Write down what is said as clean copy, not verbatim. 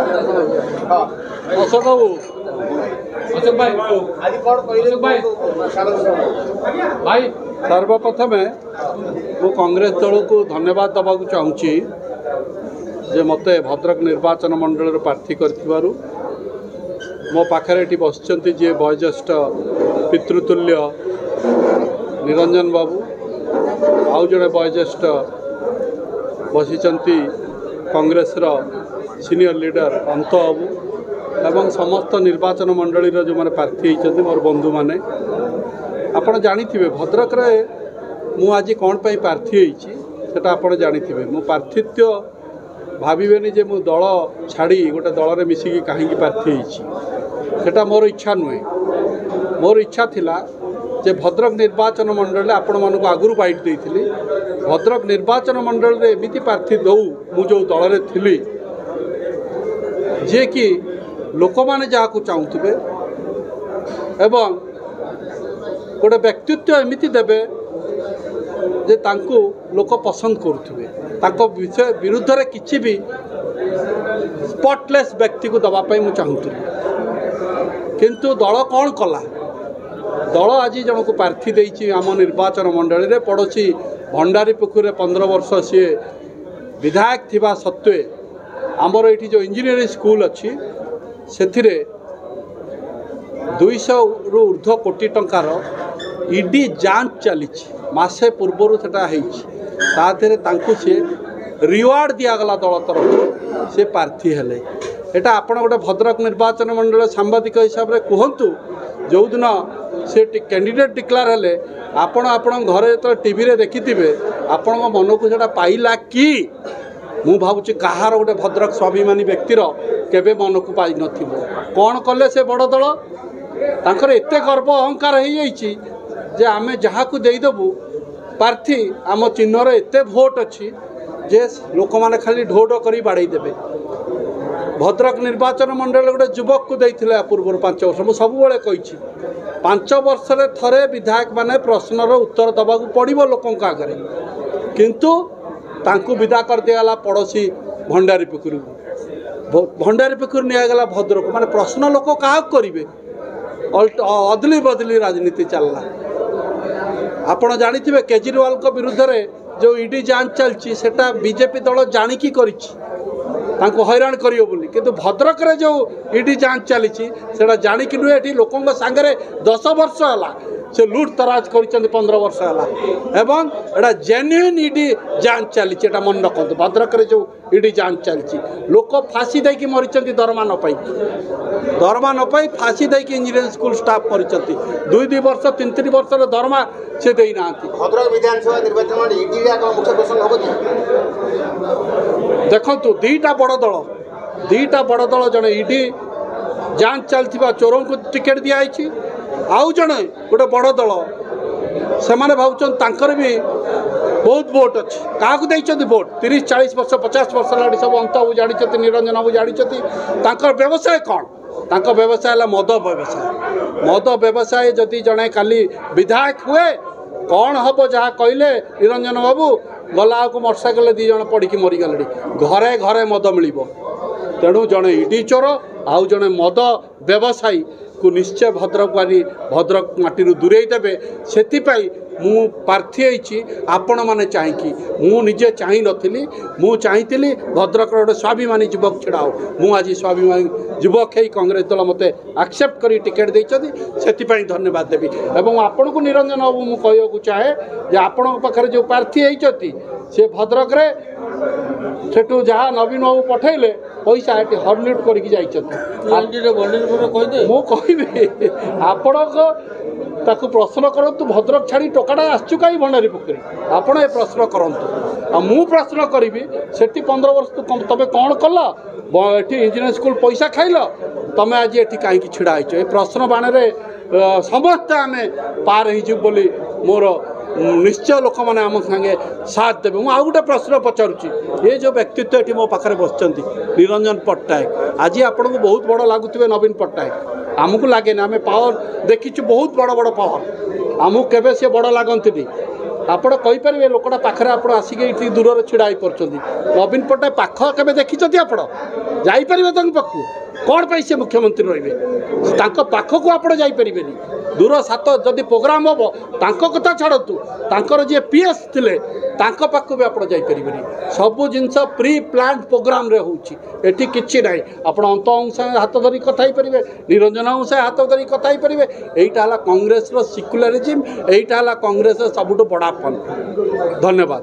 अशोक बाबू अशोक भाई अशोक भाई भाई सर्वप्रथम मु कांग्रेस दल को धन्यवाद दबा चाहूँगी जे मते भद्रक निर्वाचन मंडल प्रार्थी कर मो पाखे ये बस जी वयोज्येष्ठ पितृतुल्य निरंजन बाबू आउ जड़े वयोज्येष्ठ बसी कांग्रेस सीनियर लीडर अंत बाबू एवं समस्त निर्वाचन मंडली जो मैंने प्रार्थी होती मोर बंधु मैंने आपड़ जानी भद्रक मु आज कौन पर प्रार्थी होती आप जानी मो प्रार्थित्व भावेनि जे मु दल छाड़ी गोटे दल में मिसिकी कहीं प्रार्थी होता मोर इच्छा नुहे मोर इच्छा थिला जे भद्रक निर्वाचन मंडल आपण मानक आगुरी बाइट देती भद्रक निर्वाचन मंडल में एमती प्रार्थी दौ मु जो दल में थी जे कि लोक मैंने जहाँ चाहूबे एवं गोटे व्यक्तित्व एमती देवे जे तांको लोक पसंद करुवे विषय विरुद्ध रे किसी भी स्पॉटलेस व्यक्ति को दवापाई मु चाहूली किंतु दल कौन कला दल आज जन को प्रार्थी देती आम निर्वाचन मंडल में पड़ोसी भंडारी पुखुरी 15 वर्ष सी विधायक थिबा सत्वे आमर ये जो इंजीनियरिंग स्कूल अच्छी से 200 रु ऊर्ध्व कोटी टंकार ईडी जांच चली मासे पूर्वर से रिवार्ड दिगला दल तरफ से प्रार्थी हेले एटा आपण गोटे भद्रक निर्वाचन मंडल सांबादिक हिसाब से कहतु जो दिन से कैंडिडेट डिक्लेयर हेले आपण घरे जो टीवी रे देखि आपण मन को जो पाइला कि मु भावुची कहार गोटे भद्रक स्वाभिमानी व्यक्तिर केबे मन को पाई नथिबो कौन कले से बड़ दल तांकर एते गर्व अहंकार हो जाइए जे आमे जहाँ को देदेबू प्रार्थी आम चिन्हर एते भोट अच्छी जे लोक मैंने खाली ढो ढो कर बाड़े देवे भद्रक निर्वाचन मंडल गोटे युवक को देते पूर्व 5 वर्ष मुझे सब कही 5 वर्ष थे विधायक माने प्रश्नर उत्तर दबाक पड़ो लोकों आगे किंतु तांकू विदा कर दिगला पड़ोसी भंडारी पुखुरी निगला भद्रक माने प्रश्न लोक क्या करेंगे अदली बदली राजनीति चलला आपण जानी केजरीवाल को विरुद्ध रे जो ईडी जांच चलती सेटा बीजेपी दल जाणिकी तांको हैरान करियो बोली किंतु भद्रक रे जो ईडी जांच चली सेटा जाणिकी नुहे एठी लोकों सांगे 10 वर्ष है से लुट तराज कर 15 वर्ष है एवं एटा जेन्युइन ईडी जांच चली मन रखु भद्रक रे जो ईडी जांच चलती लोक फांसी देकी मरी दरमा न पाई फांसी देकी इंजीनियरिंग स्कूल स्टाफ मरी 2 वर्ष 3 वर्ष दरमा से देना भद्रक विधानसभा निर्वाचन मुख्य प्रश्न हम देखु दुईटा बड़ दल जड़े ईडी जांच चलती चोरों को टिकेट दिखाई आउ जड़े गोटे बड़ दल से भावुर भी बहुत वोट अच्छी क्या वोट 30-40 वर्ष 50 वर्ष ला सब अंत बाबू जानी निरंजन बाबू जानी व्यवसाय कौन व्यवसाय है मद व्यवसाय जदि जड़े काली विधायक हुए कौन हम जहाँ कहले निरंजन बाबू गला को मोटरसाइकेल 2 जन पड़ी मरीगले घरे घरे मद मिल तेणु जड़े ईडी चोर आउ जड़े मद व्यवसायी को निश्चय भद्रक माटी दूरे देवे से मु प्रार्थी होती आपण मैंने चाहिए मुझे चाही नी मुझी भद्रक गोटे स्वाभिमानी युवक छिड़ा हो मुझे स्वाभिमानी युवक है कांग्रेस दल मत एक्सेप्ट कर टिकेट देती से धन्यवाद देवी एवं आपण को निरंजन बाबू मुझे कहूँ चाहे आपण पाखे जो प्रार्थी होती से भद्रक रे सेठू जहाँ नवीन बाबू पठेले पैसा ये हरलुट करके आपण प्रश्न करतु भद्रक छाड़ी टोकाटा आसचु कहीं भंडारी पुखुरी आपण ये प्रश्न करतु मु प्रश्न करी से 15 वर्ष तमें कौन कल ये इंजीनियरिंग स्कूल पैसा खाइल तमें आज ये कहीं छिड़ा ये प्रश्न बाण समस्त आम पार हो बोली मोर निश्चय लोक मैंने आम संगे साथ देवे मुझे आउ गोटे प्रश्न पचारुची ये जो व्यक्तित्व ये मो पाखे बस निरंजन पट्टनायक आज आपन को बहुत बड़ लगुवे नवीन पट्टनायक आमको लगे ना आम पावर देखीचु बहुत बड़ बड़ पावर आमको केवे सी बड़ लगती ଆପଣ କହିପାରିବେ ଲୋକଟା ପାଖରେ ଆପଣ ଆସିକି ଏଇଠି ଦୂରରେ ଛିଡ଼ା ହେଇପାରୁଛନ୍ତି ନବୀନ ପଟ୍ଟନାୟକ ପାଖ କେବେ ଦେଖିଛନ୍ତି ଆପଣ ଯାଇପାରିବେ ତାଙ୍କ ପାଖକୁ କ'ଣ ପାଇଁ ସେ ମୁଖ୍ୟମନ୍ତ୍ରୀ ରହିବେ ତାଙ୍କ ପାଖକୁ ଆପଣ ଯାଇପାରିବେନି ଦୂର ସାତ ଯଦି ପ୍ରୋଗ୍ରାମ ହେବ ତାଙ୍କ କଥା ଛାଡ଼ନ୍ତୁ ତାଙ୍କର ଯିଏ PS ଥିଲେ ତାଙ୍କ ପାଖକୁ ବି ଆପଣ ଯାଇପାରିବେନି ସବୁ ଜିନିଷ ପ୍ରି ପ୍ଲାନ୍ଡ ପ୍ରୋଗ୍ରାମରେ ହେଉଛି ଏଠି କିଛି ନାହିଁ ଆପଣ ଅନ୍ତବାବୁଙ୍କ ସାଙ୍ଗେ ହାତ ଧରି କଥା ହେଇପାରିବେ ନିରଞ୍ଜନ ବାବୁଙ୍କ ସାଙ୍ଗେ ହାତ ଧରି କଥା ହେଇପାରିବେ ଏଇଟା ହେଲା କଂଗ୍ରେସର ସିକ୍ୟୁଲାରିଜିମ୍ ଏଇଟା ହେଲା କଂଗ୍ରେସର ସବୁଠୁ ବଡ଼ ଆପନ ଧନ୍ୟବାଦ।